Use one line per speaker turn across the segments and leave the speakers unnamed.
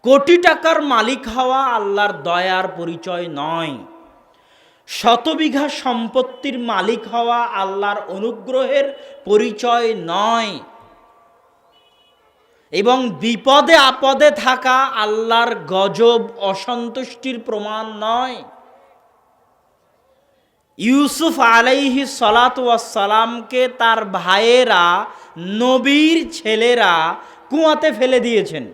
কোটি টাকার মালিক হওয়া আল্লাহর দয়ার পরিচয় নয়। শত বিঘা সম্পত্তির মালিক হওয়া আল্লাহর অনুগ্রহের পরিচয় নয়। এবং বিপদে আপদে থাকা আল্লাহর গজব অসন্তুষ্টির প্রমাণ নয়। ইউসুফ আলাইহি সালাতু ওয়াস সালামকে তার ভাইয়েরা, নবীর ছেলেরা কুয়াতে ফেলে দিয়েছেন।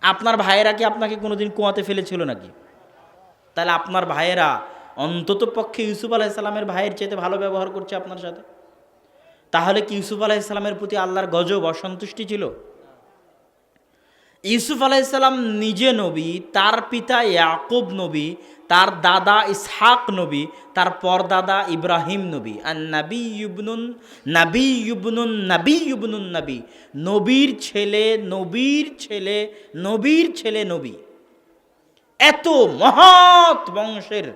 আপনার ভাইয়েরা কি আপনাকে কোনোদিন কুয়াতে ফেলেছিল নাকি? তাহলে আপনার ভাইয়েরা অন্তত পক্ষে ইউসুফ আলাইহিস সালামের ভাইয়ের চেয়ে ভালো ব্যবহার করছে আপনার সাথে। তাহলে কি ইউসুফ আলাইহিস সালামের প্রতি আল্লাহর গজব অসন্তুষ্টি ছিল? ইউসুফ আলাইহিস সালাম নিজে নবী, তার পিতা ইয়াকুব নবী, তার দাদা ইসহাক নবী, তার পরদাদা ইব্রাহিম নবী। আর নবী ইবনুন নবী ইবনুন নবী ইবনুন নবী, নবীর ছেলে নবীর ছেলে নবীর ছেলে নবী। এত মহৎ বংশের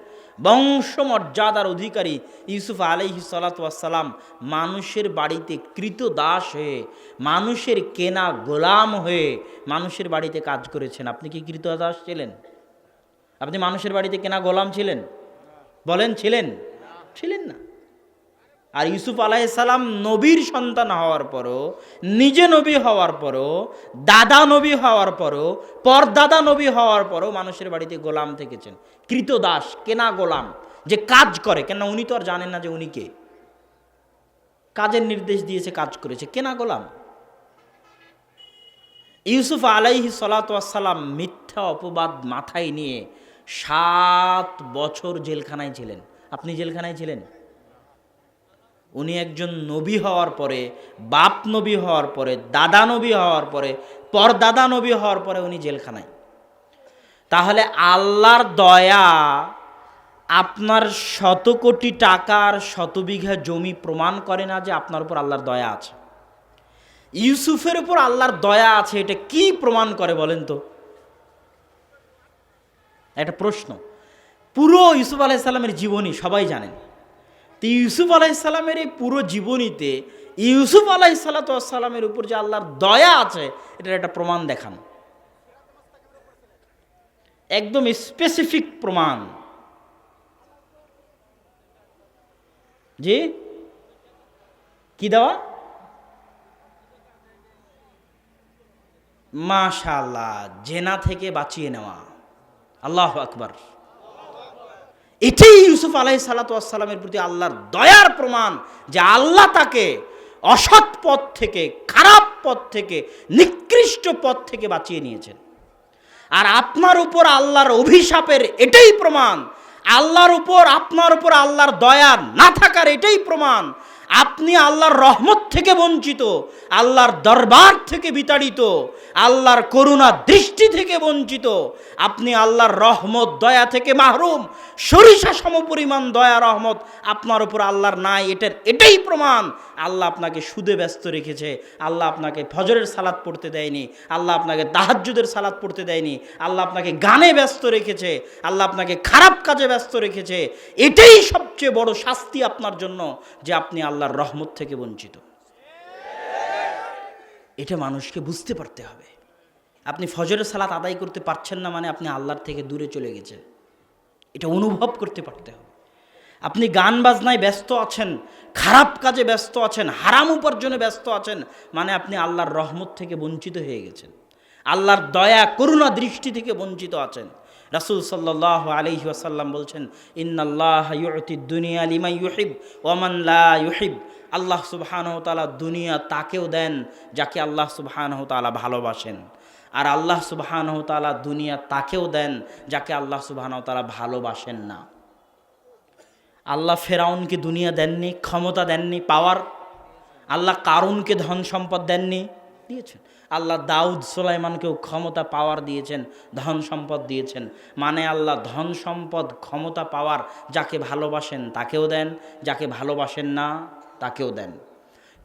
বংশমর্যাদার অধিকারী ইউসুফ আলাইহিস সালাতু ওয়াস সালাম মানুষের বাড়িতে কৃতদাস হয়ে, মানুষের কেনা গোলাম হয়ে মানুষের বাড়িতে কাজ করেছেন। আপনি কি কৃতদাস ছিলেন? আপনি মানুষের বাড়িতে কেনা গোলাম ছিলেন? বলেন, ছিলেন? ছিলেন না। আর ইউসুফ আলাইহিস সালাম নবীর সন্তান হওয়ার পরও, নিজে নবী হওয়ার পরও, দাদা নবী হওয়ার পরও, পরদাদা নবী হওয়ার পরও মানুষের বাড়িতে গোলাম থেকেছেন, কৃতদাস, কেনা গোলাম, যে কাজ করে। কেন উনি তো আর জানেন না যে উনি কে। কাজের নির্দেশ দিয়েছে, কাজ করেছে, কেনা গোলাম। ইউসুফ আলাইহিস সালাতু ওয়াস সালাম মিথ্যা অপবাদ মাথায় নিয়ে 7 বছর জেলখানায় ছিলেন। আপনি জেলখানায় ছিলেন? উনি একজন নবী হওয়ার পরে, বাপ নবী হওয়ার পরে, দাদা নবী হওয়ার পরে, পরদাদা নবী হওয়ার পরে উনি জেলখানায়। তাহলে আল্লাহর দয়া আপনার 100 কোটি টাকার 100 বিঘা জমি প্রমাণ করে না যে আপনার উপর আল্লাহর দয়া আছে। ইউসুফের উপর আল্লাহর দয়া আছে, এটা কি প্রমাণ করে বলেন তো? একটা প্রশ্ন। পুরো ইউসুফ আলাইহিস সালামের জীবনী সবাই জানেন। তো ইউসুফ আলাইহিস সালামের এই পুরো জীবনীতে ইউসুফ আলাইহিস সালামের উপর যে আল্লাহর দয়া আছে, এটার একটা প্রমাণ দেখান, একদম স্পেসিফিক প্রমাণ। জি, কি দেওয়া? মাশাআল্লাহ, জেনা থেকে বাঁচিয়ে নেওয়া। আল্লাহু আকবার। এটাই ইউসুফ আলাইহিস সালামের প্রতি আল্লাহর দয়ার প্রমাণ যে আল্লাহ তাকে অসৎ পথ থেকে, খারাপ পথ থেকে, নিকৃষ্ট পথ থেকে বাঁচিয়ে নিয়েছেন। আর আপনার উপর আল্লাহর অভিশাপের এটাই প্রমাণ, আল্লাহর উপর, আপনার উপর আল্লাহর দয়া না থাকার এটাই প্রমাণ। আপনি আল্লাহর রহমত থেকে বঞ্চিত, আল্লাহর দরবার থেকে বিতাড়িত, আল্লাহর করুণা দৃষ্টি থেকে বঞ্চিত। আপনি আল্লাহর রহমত, দয়া থেকে মাহরুম। সরিষা সমপরিমাণ দয়া রহমত আপনার উপর আল্লাহর নাই, এটাই প্রমাণ। আল্লাহ আপনাকে সুদে ব্যস্ত রেখেছে, আল্লাহ আপনাকে ফজরের সালাত পড়তে দেয়নি, আল্লাহ আপনাকে তাহাজ্জুদের সালাত পড়তে দেয়নি, আল্লাহ আপনাকে গানে ব্যস্ত রেখেছে, আল্লাহ আপনাকে খারাপ কাজে ব্যস্ত রেখেছে। এটাই সবচেয়ে বড় শাস্তি আপনার জন্য, যে আপনি আল্লাহর রহমত থেকে বঞ্চিত। এটা মানুষকে বুঝতে পারতে হবে। আপনি ফজরের সালাত আদায় করতে পারছেন না মানে আপনি আল্লাহর থেকে দূরে চলে গেছেন, এটা অনুভব করতে পারতে হবে। আপনি গান বাজনায় ব্যস্ত আছেন, খারাপ কাজে ব্যস্ত আছেন, হারাম উপার্জনে ব্যস্ত আছেন, মানে আপনি আল্লাহর রহমত থেকে বঞ্চিত হয়ে গেছেন, আল্লাহর দয়া করুণা দৃষ্টি থেকে বঞ্চিত আছেন। রাসূল সাল্লাল্লাহু আলাইহি ওয়াসাল্লাম বলছেন, ইন্নাল্লাহা ইউতিদ দুনিয়া লিমান ইউহিব ওয়া মান লা ইউহিব। আল্লাহ সুবহানাহু ওয়া তাআলা দুনিয়া তাকেও দেন যাকে আল্লাহ সুবহানাহু ওয়া তাআলা ভালোবাসেন, আর আল্লাহ সুবহানাহু ওয়া তাআলা দুনিয়া তাকেও দেন যাকে আল্লাহ সুবহানাহু ওয়া তাআলা ভালোবাসেন না। আল্লাহ ফেরাউনকে দুনিয়া দেননি, ক্ষমতা দেননি, পাওয়ার। আল্লাহ কারুনকে ধন সম্পদ দেননি, দিয়েছেন। আল্লাহ দাউদ সুলাইমানকেও ক্ষমতা, পাওয়ার দিয়েছেন, ধন সম্পদ দিয়েছেন। মানে আল্লাহ ধন সম্পদ, ক্ষমতা, পাওয়ার যাকে ভালোবাসেন তাকেও দেন, যাকে ভালোবাসেন না তাকেও দেন।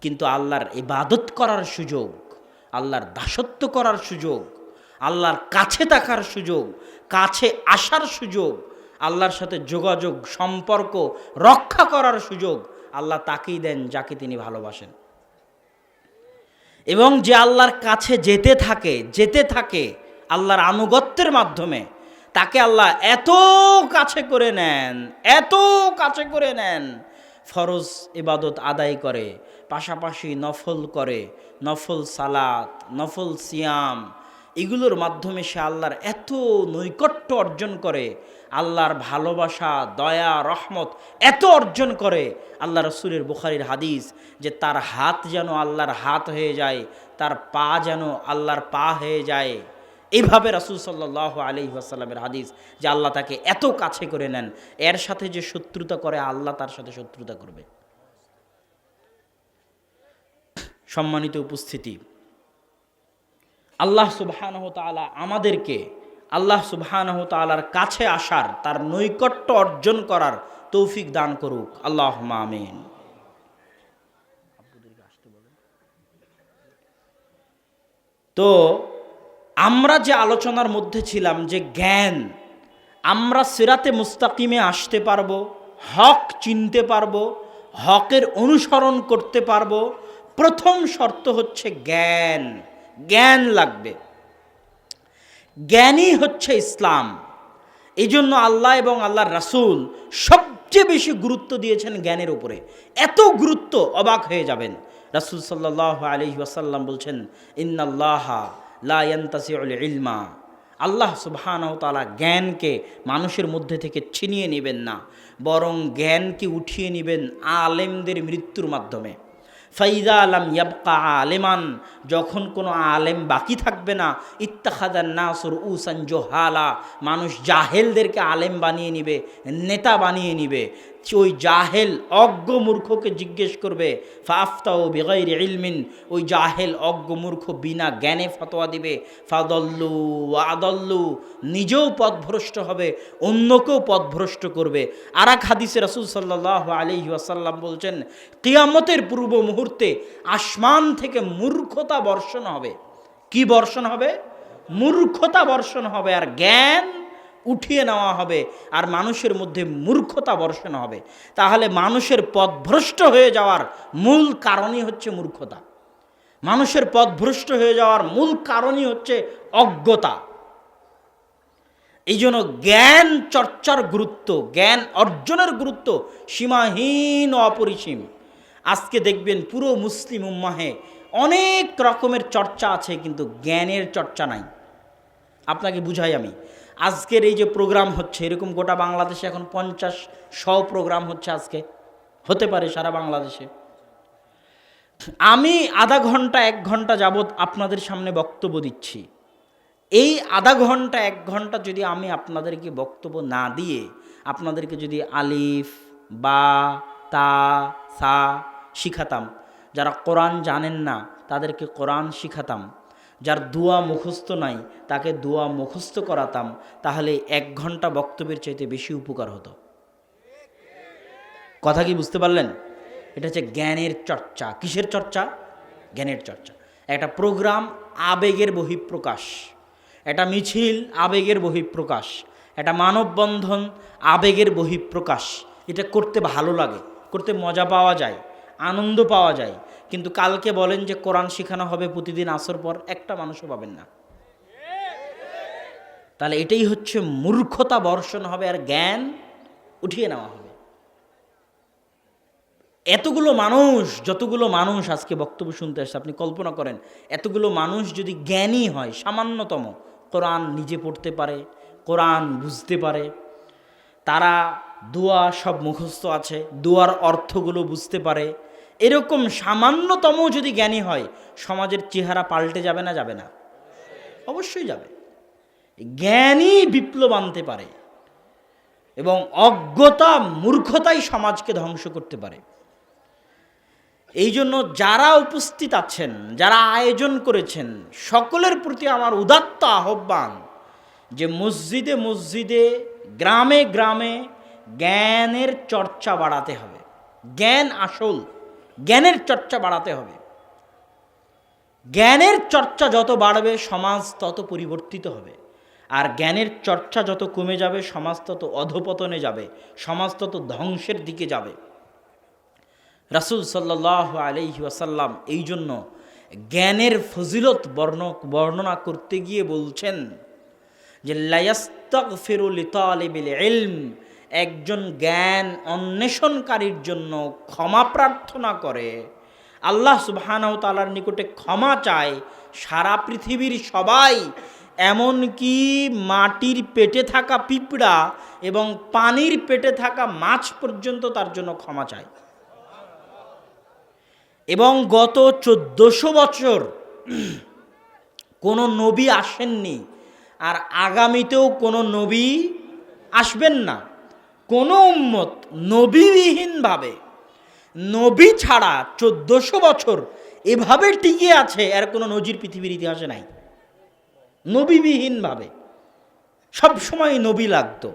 কিন্তু আল্লাহর ইবাদত করার সুযোগ, আল্লাহর দাসত্ব করার সুযোগ, আল্লাহর কাছে থাকার সুযোগ, কাছে আসার সুযোগ, আল্লাহর সাথে যোগাযোগ, সম্পর্ক রক্ষা করার সুযোগ আল্লাহ তাকেই দেন যাকে তিনি ভালোবাসেন। এবং যে আল্লাহর কাছে যেতে থাকে আল্লাহর আনুগত্যের মাধ্যমে তাকে আল্লাহ এত কাছে করে নেন, এত কাছে করে নেন, ফরজ ইবাদত আদায় করে, পাশাপাশি নফল করে, নফল সালাত, নফল সিয়াম, এগুলোর মাধ্যমে সে আল্লাহর এত নৈকট্য অর্জন করে, আল্লাহর ভালোবাসা, দয়া, রহমত এত অর্জন করে। আল্লাহ রসুলের বুখারীর হাদিস যে তার হাত যেন আল্লাহর হাত হয়ে যায়, তার পা যেন আল্লাহর পা হয়ে যায়। এইভাবে রাসূল সাল্লাল্লাহু আলাইহি ওয়াসাল্লামের হাদিস যে আল্লাহ তাকে এত কাছে করে নেন, এর সাথে যে শত্রুতা করে আল্লাহ তার সাথে শত্রুতা করবে। সম্মানিত উপস্থিতি, আল্লাহ সুবহানাহু ওয়া তাআলা আমাদেরকে আল্লাহ সুবহানাহু ওয়া তাআলার কাছে আসার, তার নৈকট্য অর্জন করার তৌফিক দান করুক, আল্লাহুম্মা আমিন। তো আমরা যে আলোচনার মধ্যে ছিলাম যে জ্ঞান, আমরা সিরাতে মুস্তাকিমে আসতে পারবো, হক চিনতে পারবো, হকের অনুসরণ করতে পারবো, প্রথম শর্ত হচ্ছে জ্ঞান। জ্ঞান লাগবে, জ্ঞানই হচ্ছে ইসলাম। এই জন্য আল্লাহ এবং আল্লাহর রাসূল সবচেয়ে বেশি গুরুত্ব দিয়েছেন জ্ঞানের উপরে। এত গুরুত্ব, অবাক হয়ে যাবেন। রাসূল সাল্লাল্লাহু আলাইহি ওয়াসাল্লাম বলছেন, ইন্নাল্লাহা লা ইয়ান্তাসিউল ইলমা, আল্লাহ সুবহানাহু ওয়া তাআলা জ্ঞানকে মানুষের মধ্যে থেকে ছিনিয়ে নেবেন না, বরং জ্ঞানকে উঠিয়ে নেবেন আলেমদের মৃত্যুর মাধ্যমে। ফাইদা আলাম ইয়াবকা আলেমান, যখন কোনো আলেম বাকি থাকবে না, ইত্তাখাদান নাসুর উসান জোহালা, মানুষ জাহেলদেরকে আলেম বানিয়ে নিবে, নেতা বানিয়ে নিবে। ওই জাহেল অজ্ঞ মূর্খকে জিজ্ঞেস করবে, ফাফতাও বিগাইরি ইলমিন, ওই জাহেল অজ্ঞ মূর্খ বিনা জ্ঞানে ফতোয়া দিবে। ফাদল্লু ওয়াদল্লু, নিজেও পথভ্রষ্ট হবে, অন্যকেও পথভ্রষ্ট করবে। আর এক হাদিসে রাসূল সাল্লাল্লাহু আলাইহি ওয়াসাল্লাম বলছেন, কিয়ামতের পূর্ব মুহূর্তে আসমান থেকে মূর্খতা বর্ষণ হবে। কি বর্ষণ হবে? মূর্খতা বর্ষণ হবে, আর জ্ঞান উঠিয়ে নেওয়া হবে, আর মানুষের মধ্যে মূর্খতা বর্ষণ হবে। তাহলে মানুষের পথভ্রষ্ট হয়ে যাওয়ার মূল কারণই হচ্ছে মূর্খতা। মানুষের পথভ্রষ্ট হয়ে যাওয়ার মূল কারণই হচ্ছে অজ্ঞতা। এই জন্য জ্ঞান চর্চার গুরুত্ব, জ্ঞান অর্জনের গুরুত্ব সীমাহীন ও অপরিসীম। আজকে দেখবেন পুরো মুসলিম উম্মাহে অনেক রকমের চর্চা আছে, কিন্তু জ্ঞানের চর্চা নাই। আপনাকে বুঝাই আমি, আজকের এই যে প্রোগ্রাম হচ্ছে, এরকম গোটা বাংলাদেশে এখন 50-100 প্রোগ্রাম হচ্ছে, আজকে হতে পারে সারা বাংলাদেশে। আমি আধা ঘন্টা 1 ঘন্টা যাবৎ আপনাদের সামনে বক্তব্য দিচ্ছি। এই আধা ঘন্টা 1 ঘন্টা যদি আমি আপনাদেরকে বক্তব্য না দিয়ে আপনাদেরকে যদি আলিফ, বা, তা, সা শিখাতাম, যারা কোরআন জানেন না তাদেরকে কোরআন শিখাতাম, যার দোয়া মুখস্থ নাই তাকে দোয়া মুখস্থ করাতাম, তাহলে 1 ঘন্টা বক্তব্যের চাইতে বেশি উপকার হতো। কথা কি বুঝতে পারলেন? এটা হচ্ছে জ্ঞানের চর্চা। কিসের চর্চা? জ্ঞানের চর্চা। একটা প্রোগ্রাম আবেগের বহিঃপ্রকাশ, একটা মিছিল আবেগের বহিঃপ্রকাশ, একটা মানববন্ধন আবেগের বহিঃপ্রকাশ। এটা করতে ভালো লাগে, করতে মজা পাওয়া যায়, আনন্দ পাওয়া যায়। কিন্তু কালকে বলেন যে কোরআন শেখানো হবে প্রতিদিন আসর পর, একটা মানুষও পাবেন না। তাহলে এটাই হচ্ছে মূর্খতা বর্ষণ হবে, আর জ্ঞান উঠিয়ে নেওয়া হবে। এতগুলো মানুষ, যতগুলো মানুষ আজকে বক্তব্য শুনতে আসছে, আপনি কল্পনা করেন এতগুলো মানুষ যদি জ্ঞানী হয়, সামান্যতম কোরআন নিজে পড়তে পারে, কোরআন বুঝতে পারে, তারা দোয়া সব মুখস্থ আছে, দোয়ার অর্থগুলো বুঝতে পারে, এরকম সামান্যতম যদি জ্ঞানী হয়, সমাজের চেহারা পাল্টে যাবে না? যাবে না? অবশ্যই যাবে। জ্ঞানই বিপ্লব আনতে পারে, এবং অজ্ঞতা, মূর্খতাই সমাজকে ধ্বংস করতে পারে। এই জন্য যারা উপস্থিত আছেন, যারা আয়োজন করেছেন, সকলের প্রতি আমার উদাত্ত আহ্বান যে মসজিদে মসজিদে, গ্রামে গ্রামে জ্ঞানের চর্চা বাড়াতে হবে। জ্ঞান আসল, জ্ঞানের চর্চা বাড়াতে হবে। জ্ঞানের চর্চা যত বাড়বে সমাজ তত পরিবর্তিত হবে, আর জ্ঞানের চর্চা যত কমে যাবে সমাজ তত অধপতনে যাবে, সমাজ তত ধ্বংসের দিকে যাবে। রাসূল সাল্লাল্লাহু আলাইহি ওয়াসাল্লাম এই জন্য জ্ঞানের ফজিলত বর্ণনা করতে গিয়ে বলছেন যে লায়াস্তাগফিরু লিতালিবিল ইলম, একজন জ্ঞান অন্বেষণকারীর জন্য ক্ষমা প্রার্থনা করে, আল্লাহ সুবহানাহু ওয়া তাআলার নিকটে ক্ষমা চায়, সারা পৃথিবীর সবাই, এমনকি মাটির পেটে থাকা পিঁপড়া এবং পানির পেটে থাকা মাছ পর্যন্ত তার জন্য ক্ষমা চায়। এবং গত 1400 বছর কোনো নবী আসেননি, আর আগামীতেও কোনো নবী আসবেন না। কোনো উম্মত নবীবিহীনভাবে, নবী ছাড়া 1400 বছর এভাবে টিকে আছে, এর কোনো নজির পৃথিবীর ইতিহাসে নাই। নবীবিহীনভাবে সবসময় নবী লাগতো।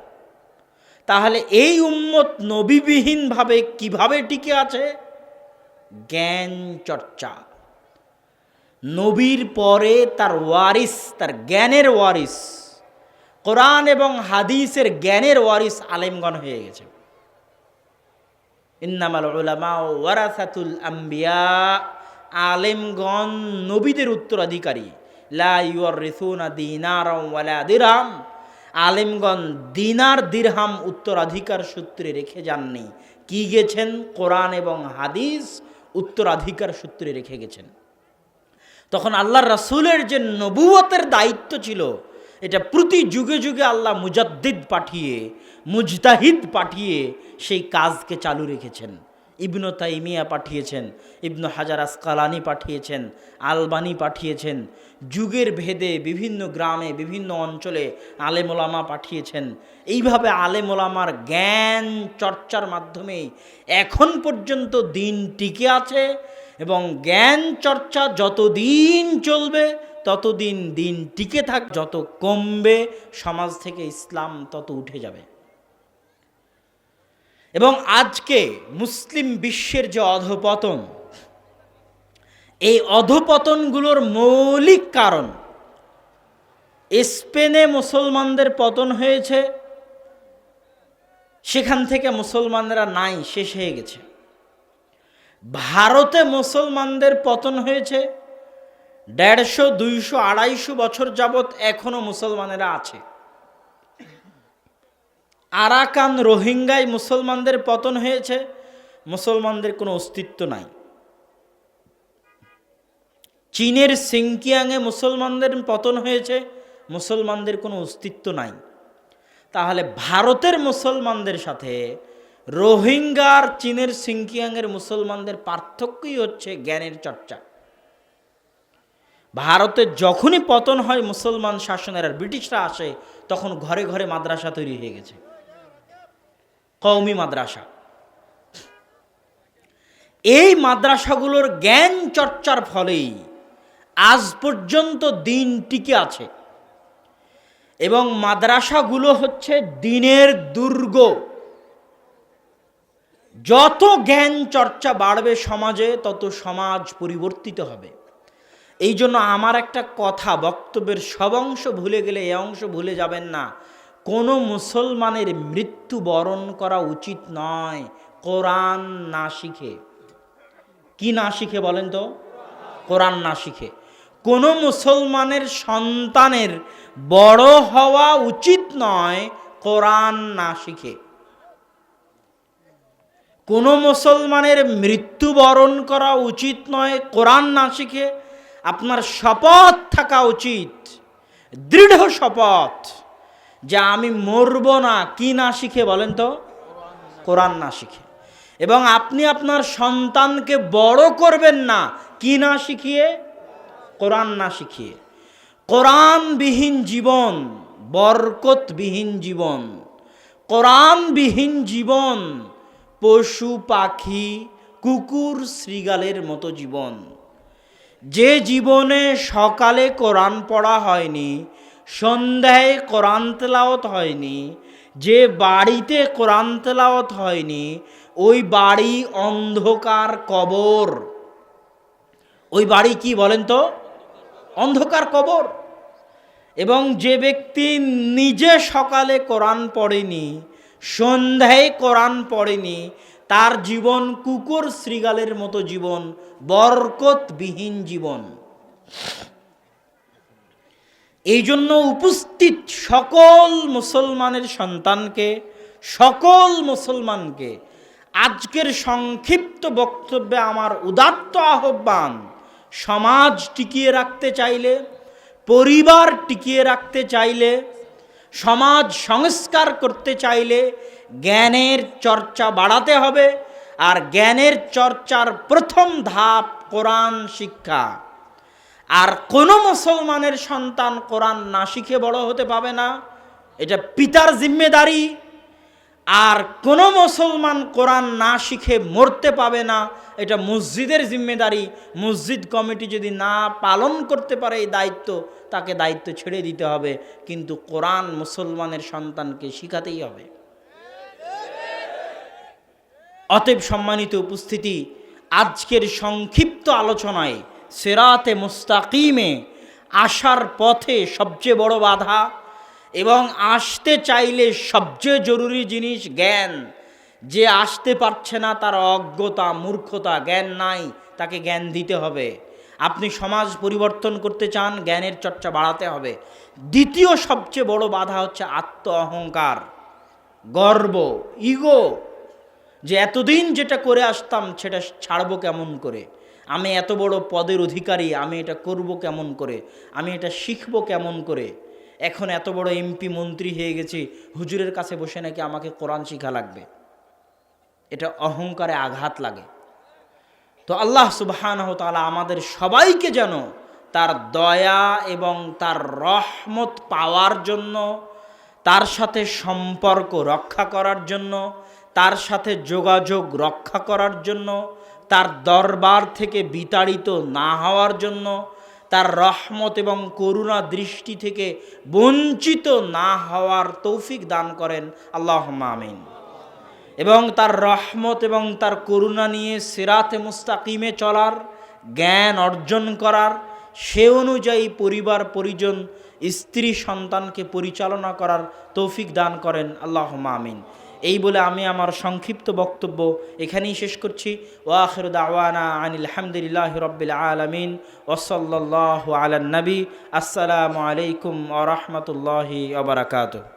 তাহলে এই উম্মত নবীবিহীনভাবে কিভাবে টিকে আছে? জ্ঞান চর্চা। নবীর পরে তার ওয়ারিস, তার জ্ঞানের ওয়ারিস, কোরআন এবং হাদিসের জ্ঞানের ওয়ারিস আলেমগণ হয়ে গেছে। ইন্নামাল উলামা ওয়ারাসাতুল আম্বিয়া, আলেমগণ নবীদের উত্তরাধিকারী। লা ইউরিসুনা দিনারাম ওয়ালা দিরহাম, আলেমগণ দিনার দিরহাম উত্তরাধিকার সূত্রে রেখে যাননি। কি গেছেন? কোরআন এবং হাদিস উত্তরাধিকার সূত্রে রেখে গেছেন। তখন আল্লাহর রাসূলের যে নবুয়তের দায়িত্ব ছিল, এটা প্রতি যুগে যুগে আল্লাহ মুজাদ্দিদ পাঠিয়ে, মুজতাহিদ পাঠিয়ে সেই কাজকে চালু রেখেছেন। ইবনু তাইমিয়া পাঠিয়েছেন, ইবনু হাজার আসকালানি পাঠিয়েছেন, আলবানি পাঠিয়েছেন, যুগের ভেদে বিভিন্ন গ্রামে বিভিন্ন অঞ্চলে আলেম ওলামা পাঠিয়েছেন। এইভাবে আলেম ওলামার জ্ঞান চর্চার মাধ্যমে এখন পর্যন্ত দিন টিকে আছে। এবং জ্ঞান চর্চা যতদিন চলবে ততদিন দিন টিকে থাক, যত কমবে সমাজ থেকে ইসলাম তত উঠে যাবে। এবং আজকে মুসলিম বিশ্বের যে অধঃপতন, এই অধঃপতনগুলোর মৌলিক কারণ, স্পেনে মুসলমানদের পতন হয়েছে, সেখান থেকে মুসলমানরা নাই, শেষ হয়ে গেছে। ভারতে মুসলমানদের পতন হয়েছে, 150, 200, 250 বছর যাবৎ এখনো মুসলমানেরা আছে। আরাকান রোহিঙ্গায় মুসলমানদের পতন হয়েছে, মুসলমানদের কোনো অস্তিত্ব নাই। চীনের সিনকিয়াংয়ে মুসলমানদের পতন হয়েছে, মুসলমানদের কোনো অস্তিত্ব নাই। তাহলে ভারতের মুসলমানদের সাথে রোহিঙ্গার চীনের সিনকিয়াংয়ের মুসলমানদের পার্থক্যই হচ্ছে জ্ঞানের চর্চা। ভারতে যখনই পতন হয় মুসলমান শাসনের, আর ব্রিটিশরা আসে, তখন ঘরে ঘরে মাদ্রাসা তৈরি হয়ে গেছে, কওমি মাদ্রাসা। এই মাদ্রাসাগুলোর জ্ঞান চর্চার ফলেই আজ পর্যন্ত দিন টিকে আছে। এবং মাদ্রাসাগুলো হচ্ছে দিনের দুর্গ। যত জ্ঞান চর্চা বাড়বে সমাজে, তত সমাজ পরিবর্তিত হবে। এই জন্য আমার একটা কথা, বক্তব্যের সব অংশ ভুলে গেলে এ অংশ ভুলে যাবেন না। কোনো মুসলমানের মৃত্যু বরণ করা উচিত নয় কোরআন না শিখে। কি না শিখে বলেন তো? কোরআন না শিখে। কোনো মুসলমানের সন্তানের বড় হওয়া উচিত নয় কোরআন না শিখে। কোনো মুসলমানের মৃত্যুবরণ করা উচিত নয় কোরআন না শিখে। আপনার শপথ থাকা উচিত, দৃঢ় শপথ, যে আমি মরব না। কি না শিখে বলেন তো? কোরআন না শিখে। এবং আপনি আপনার সন্তানকে বড় করবেন না কি না শিখিয়ে? কোরআন না শিখিয়ে। কোরআনবিহীন জীবন বরকতবিহীন জীবন। কোরআনবিহীন জীবন পশু পাখি কুকুর শৃগালের মতো জীবন। যে জীবনে সকালে কোরআন পড়া হয়নি, সন্ধ্যায় কোরআন তেলাওয়াত হয়নি, যে বাড়িতে কোরআন তেলাওয়াত হয়নি, ওই বাড়ি অন্ধকার কবর। ওই বাড়ি কি বলেন তো? অন্ধকার কবর। এবং যে ব্যক্তি নিজে সকালে কোরআন পড়েনি, সন্ধ্যায় কোরআন পড়েনি, তার জীবন কুকুর শ্রীগালের মতো জীবন, বরকতবিহীন জীবন। এই জন্য উপস্থিত সকল মুসলমানের সন্তানকে, সকল মুসলমানকে আজকের সংক্ষিপ্ত বক্তব্যে আমার উদাত্ত আহ্বান, সমাজ টিকিয়ে রাখতে চাইলে, পরিবার টিকিয়ে রাখতে চাইলে, সমাজ সংস্কার করতে চাইলে জ্ঞানের চর্চা বাড়াতে হবে। আর জ্ঞানের চর্চার প্রথম ধাপ কোরআন শিক্ষা। আর কোনো মুসলমানের সন্তান কোরআন না শিখে বড় হতে পাবে না, এটা পিতার জিম্মেদারি। আর কোনো মুসলমান কোরআন না শিখে মরতে পাবে না, এটা মসজিদের জিম্মেদারি। মসজিদ কমিটি যদি না পালন করতে পারে এই দায়িত্ব, তাকে দায়িত্ব ছেড়ে দিতে হবে, কিন্তু কোরআন মুসলমানের সন্তানকে শিখাতেই হবে। অতএব সম্মানিত উপস্থিতি, আজকের সংক্ষিপ্ত আলোচনায় সিরাতে মুস্তাকিমে আসার পথে সবচেয়ে বড় বাধা এবং আসতে চাইলে সবচেয়ে জরুরি জিনিস জ্ঞান। যে আসতে পারছে না তার অজ্ঞতা, মূর্খতা, জ্ঞান নাই, তাকে জ্ঞান দিতে হবে। আপনি সমাজ পরিবর্তন করতে চান, জ্ঞানের চর্চা বাড়াতে হবে। দ্বিতীয় সবচেয়ে বড় বাধা হচ্ছে আত্ম অহংকার, গর্ব, ইগো। যে এতদিন যেটা করে আসতাম সেটা ছাড়বো কেমন করে, আমি এত বড় পদের অধিকারী, আমি এটা করব কেমন করে, আমি এটা শিখবো কেমন করে, এখন এত বড় এমপি মন্ত্রী হয়ে গেছি, হুজুরের কাছে বসে নাকি আমাকে কোরআন শিখা লাগবে। এটা অহংকারে আঘাত লাগে। তো আল্লাহ সুবহানাহু ওয়া তাআলা আমাদের সবাইকে যেন তার দয়া এবং তার রহমত পাওয়ার জন্য, তার সাথে সম্পর্ক রক্ষা করার জন্য, তার সাথে যোগাযোগ রক্ষা করার জন্য, তার দরবার থেকে বিতাড়িত না হওয়ার জন্য, তার রহমত এবং করুণা দৃষ্টি থেকে বঞ্চিত না হওয়ার তৌফিক দান করেন, আল্লাহুম্মা আমিন। এবং তার রহমত এবং তার করুণা নিয়ে সিরাতে মুস্তাকিমে চলার, জ্ঞান অর্জন করার, সে অনুযায়ী পরিবার পরিজন, স্ত্রী সন্তানকে পরিচালনা করার তৌফিক দান করেন, আল্লাহুম্মা আমিন। এই বলে আমি আমার সংক্ষিপ্ত বক্তব্য এখানেই শেষ করছি। ওয়া আখিরু দাওয়ানা আনিল হামদুলিল্লাহি রাব্বিল আলামিন ওয়া সাল্লাল্লাহু আলান নবী। আসসালামু আলাইকুম ওয়া রাহমাতুল্লাহি ওয়া বারাকাতুহু।